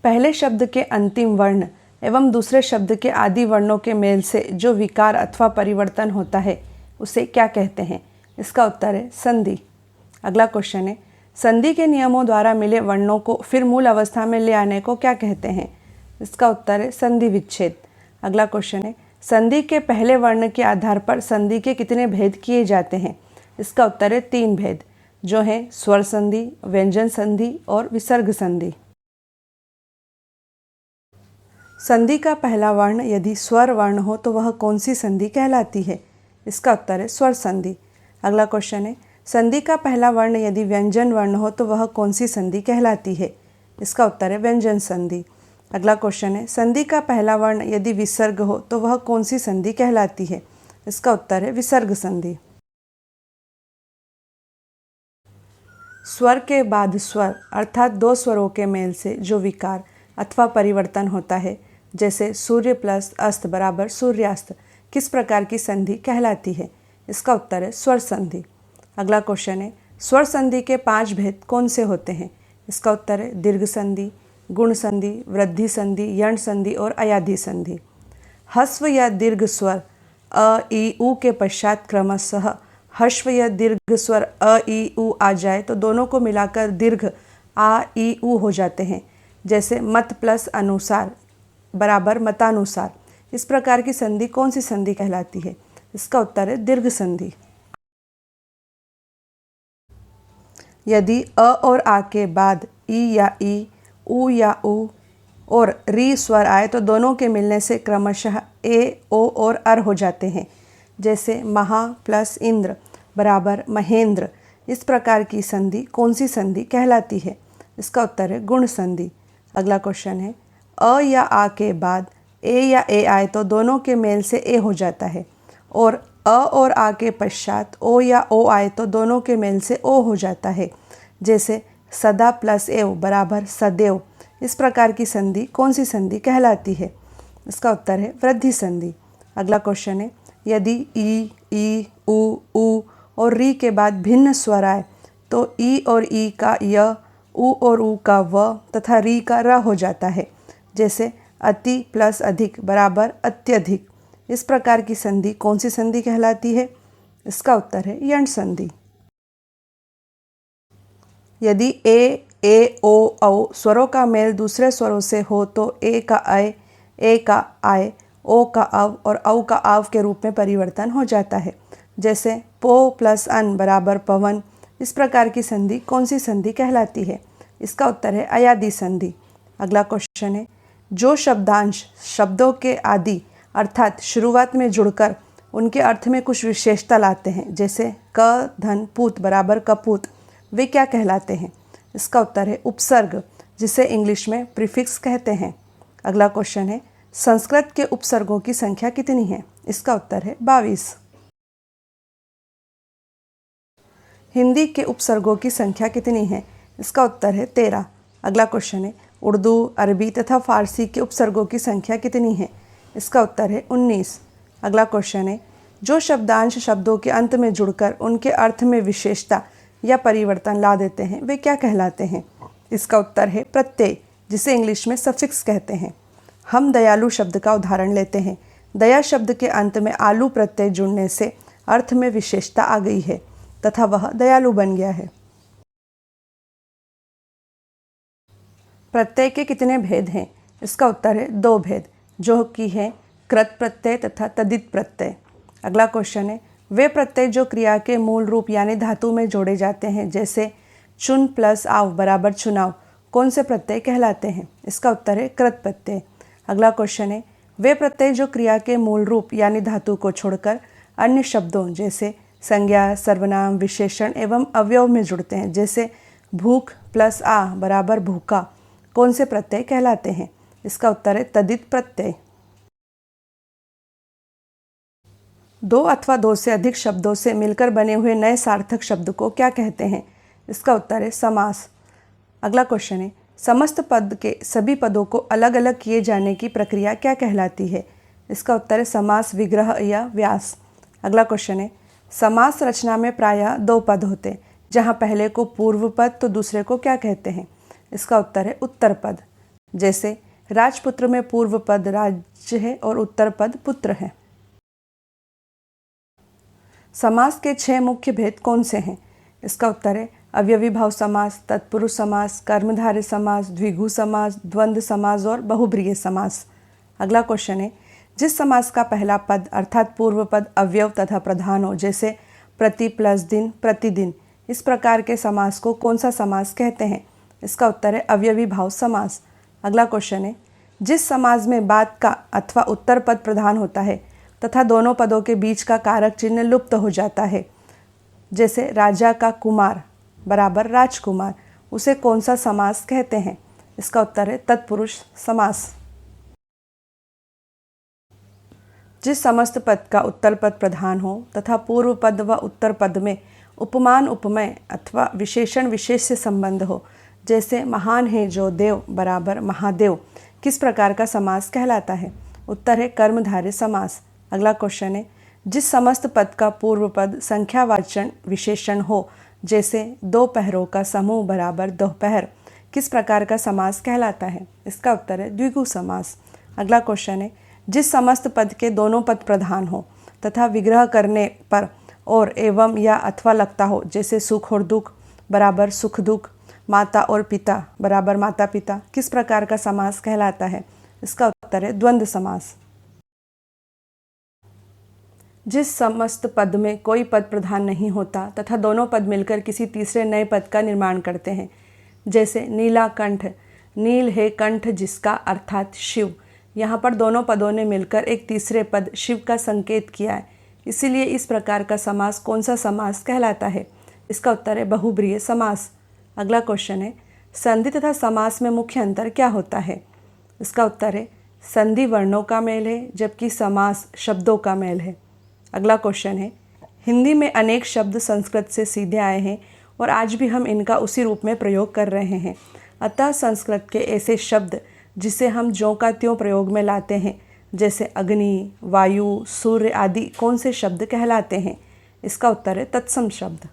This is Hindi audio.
पहले शब्द के अंतिम वर्ण एवं दूसरे शब्द के आदि वर्णों के मेल से जो विकार अथवा परिवर्तन होता है उसे क्या कहते हैं? इसका उत्तर है संधि। अगला क्वेश्चन है, संधि के नियमों द्वारा मिले वर्णों को फिर मूल अवस्था में ले आने को क्या कहते हैं? इसका उत्तर है संधि विच्छेद। अगला क्वेश्चन है, संधि के पहले वर्ण के आधार पर संधि के कितने भेद किए जाते हैं? इसका उत्तर है 3 भेद, जो हैं स्वर संधि, व्यंजन संधि और विसर्ग संधि। संधि का पहला वर्ण यदि स्वर वर्ण हो तो वह कौन सी संधि कहलाती है? इसका उत्तर है स्वर संधि। अगला क्वेश्चन है, संधि का पहला वर्ण यदि व्यंजन वर्ण हो तो वह कौन सी संधि कहलाती है? इसका उत्तर है व्यंजन संधि। अगला क्वेश्चन है, संधि का पहला वर्ण यदि विसर्ग हो तो वह कौन सी संधि कहलाती है? इसका उत्तर है विसर्ग संधि। स्वर के बाद स्वर अर्थात 2 स्वरों के मेल से जो विकार अथवा परिवर्तन होता है, जैसे सूर्य प्लस अस्त बराबर सूर्यास्त, किस प्रकार की संधि कहलाती है? इसका उत्तर है स्वर संधि। अगला क्वेश्चन है, स्वर संधि के 5 भेद कौन से होते हैं? इसका उत्तर है दीर्घ संधि, गुण संधि, वृद्धि संधि, यण संधि और अयाधि संधि। ह्रस्व या दीर्घ स्वर अ ई उ के पश्चात क्रमशः ह्रस्व या दीर्घ स्वर अ ई उ आ जाए तो दोनों को मिलाकर दीर्घ आ ई उ हो जाते हैं, जैसे मत प्लस अनुसार बराबर मतानुसार। इस प्रकार की संधि कौन सी संधि कहलाती है? इसका उत्तर है दीर्घ संधि। यदि अ और आ के बाद ई या ई, उ या उ और री स्वर आए तो दोनों के मिलने से क्रमशः ए, ओ और अर हो जाते हैं, जैसे महा प्लस इंद्र बराबर महेंद्र। इस प्रकार की संधि कौन सी संधि कहलाती है? इसका उत्तर है गुण संधि। अगला क्वेश्चन है, अ या आ के बाद ए या ए आए तो दोनों के मेल से ए हो जाता है, और अ और आ के पश्चात ओ या ओ आए तो दोनों के मेल से ओ हो जाता है, जैसे सदा प्लस एव बराबर सदैव। इस प्रकार की संधि कौन सी संधि कहलाती है? इसका उत्तर है वृद्धि संधि। अगला क्वेश्चन है, यदि ई, उ और री के बाद भिन्न स्वर आए तो ई और ई का य, उ और उ का व तथा री का र हो जाता है, जैसे अति प्लस अधिक बराबर अत्यधिक। इस प्रकार की संधि कौन सी संधि कहलाती है? इसका उत्तर है यण संधि। यदि ए, ओ, औ स्वरों का मेल दूसरे स्वरों से हो तो ए का अय, ए का आय, ओ का अव और औ का आव के रूप में परिवर्तन हो जाता है, जैसे पो प्लस अन बराबर पवन। इस प्रकार की संधि कौन सी संधि कहलाती है? इसका उत्तर है अयादि संधि। अगला क्वेश्चन है, जो शब्दांश शब्दों के आदि अर्थात शुरुआत में जुड़कर उनके अर्थ में कुछ विशेषता लाते हैं, जैसे क धन पूत बराबर कपूत, वे क्या कहलाते हैं? इसका उत्तर है उपसर्ग, जिसे इंग्लिश में प्रीफिक्स कहते हैं। अगला क्वेश्चन है, संस्कृत के उपसर्गों की संख्या कितनी है? इसका उत्तर है 22। हिंदी के उपसर्गों की संख्या कितनी है? इसका उत्तर है 13। अगला क्वेश्चन है, उर्दू, अरबी तथा फारसी के उपसर्गों की संख्या कितनी है? इसका उत्तर है 19। अगला क्वेश्चन है, जो शब्दांश शब्दों के अंत में जुड़कर उनके अर्थ में विशेषता या परिवर्तन ला देते हैं, वे क्या कहलाते हैं? इसका उत्तर है प्रत्यय, जिसे इंग्लिश में सफिक्स कहते हैं। हम दयालु शब्द का उदाहरण लेते हैं। दया शब्द के अंत में आलू प्रत्यय जुड़ने से अर्थ में विशेषता आ गई है तथा वह दयालु बन गया है। प्रत्यय के कितने भेद हैं? इसका उत्तर है 2 भेद, जो कि हैं कृत प्रत्यय तथा तदित प्रत्यय। अगला क्वेश्चन है, वे प्रत्यय जो क्रिया के मूल रूप यानी धातु में जोड़े जाते हैं, जैसे चुन प्लस आव बराबर चुनाव, कौन से प्रत्यय कहलाते हैं? इसका उत्तर है कृत प्रत्यय। अगला क्वेश्चन है, वे प्रत्यय जो क्रिया के मूल रूप यानी धातु को छोड़कर अन्य शब्दों जैसे संज्ञा, सर्वनाम, विशेषण एवं अवयव में जुड़ते हैं, जैसे भूख प्लस आ बराबर भूखा, कौन से प्रत्यय कहलाते हैं? इसका उत्तर है तदित प्रत्यय। 2 अथवा 2 से अधिक शब्दों से मिलकर बने हुए नए सार्थक शब्द को क्या कहते हैं? इसका उत्तर है समास। अगला क्वेश्चन है, समस्त पद के सभी पदों को अलग अलग किए जाने की प्रक्रिया क्या कहलाती है? इसका उत्तर है समास विग्रह या व्यास। अगला क्वेश्चन है, समास रचना में प्रायः 2 पद होते हैं, जहाँ पहले को पूर्व पद तो दूसरे को क्या कहते हैं? इसका उत्तर है उत्तर पद। जैसे राजपुत्र में पूर्व पद राज्य है और उत्तर पद पुत्र है। समास के 6 मुख्य भेद कौन से हैं? इसका उत्तर है अव्ययी भाव समास, तत्पुरुष समास, कर्मधारय समास, द्विगु समास, द्वंद्व समास और बहुब्रीहि समास। अगला क्वेश्चन है जिस समास का पहला पद अर्थात पूर्व पद अवयव तथा प्रधान हो, जैसे प्रति प्लस दिन, प्रतिदिन, इस प्रकार के समास को कौन सा समास कहते हैं? इसका उत्तर है अव्ययी भाव समास। अगला क्वेश्चन है जिस समास में बाद का अथवा उत्तर पद प्रधान होता है तथा दोनों पदों के बीच का कारक चिन्ह लुप्त हो जाता है, जैसे राजा का कुमार बराबर राजकुमार, उसे कौन सा समास कहते हैं? इसका उत्तर है तत्पुरुष समास। जिस समस्त पद का उत्तर पद प्रधान हो तथा पूर्व पद व उत्तर पद में उपमान उपमेय अथवा विशेषण विशेष से संबंध हो, जैसे महान है जो देव बराबर महादेव, किस प्रकार का समास कहलाता है? उत्तर है कर्मधारय समास। अगला क्वेश्चन है जिस समस्त पद का पूर्व पद संख्यावाचन विशेषण हो, जैसे दो पहरों का समूह बराबर दोपहर, किस प्रकार का समास कहलाता है? इसका उत्तर है द्विगु समास। अगला क्वेश्चन है जिस समस्त पद के दोनों पद प्रधान हो तथा विग्रह करने पर और एवं या अथवा लगता हो, जैसे सुख और दुख बराबर सुख दुख, माता और पिता बराबर माता पिता, किस प्रकार का समास कहलाता है? इसका उत्तर है द्वंद्व समास। जिस समस्त पद में कोई पद प्रधान नहीं होता तथा दोनों पद मिलकर किसी तीसरे नए पद का निर्माण करते हैं, जैसे नीलाकंठ, नील है कंठ जिसका अर्थात शिव, यहाँ पर दोनों पदों ने मिलकर एक तीसरे पद शिव का संकेत किया है, इसीलिए इस प्रकार का समास कौन सा समास कहलाता है? इसका उत्तर है बहुब्रीहि समास। अगला क्वेश्चन है संधि तथा समास में मुख्य अंतर क्या होता है? इसका उत्तर है संधि वर्णों का मेल है जबकि समास शब्दों का मेल है। अगला क्वेश्चन है हिंदी में अनेक शब्द संस्कृत से सीधे आए हैं और आज भी हम इनका उसी रूप में प्रयोग कर रहे हैं, अतः संस्कृत के ऐसे शब्द जिसे हम ज्यों का त्यों प्रयोग में लाते हैं, जैसे अग्नि, वायु, सूर्य आदि, कौन से शब्द कहलाते हैं? इसका उत्तर है तत्सम शब्द।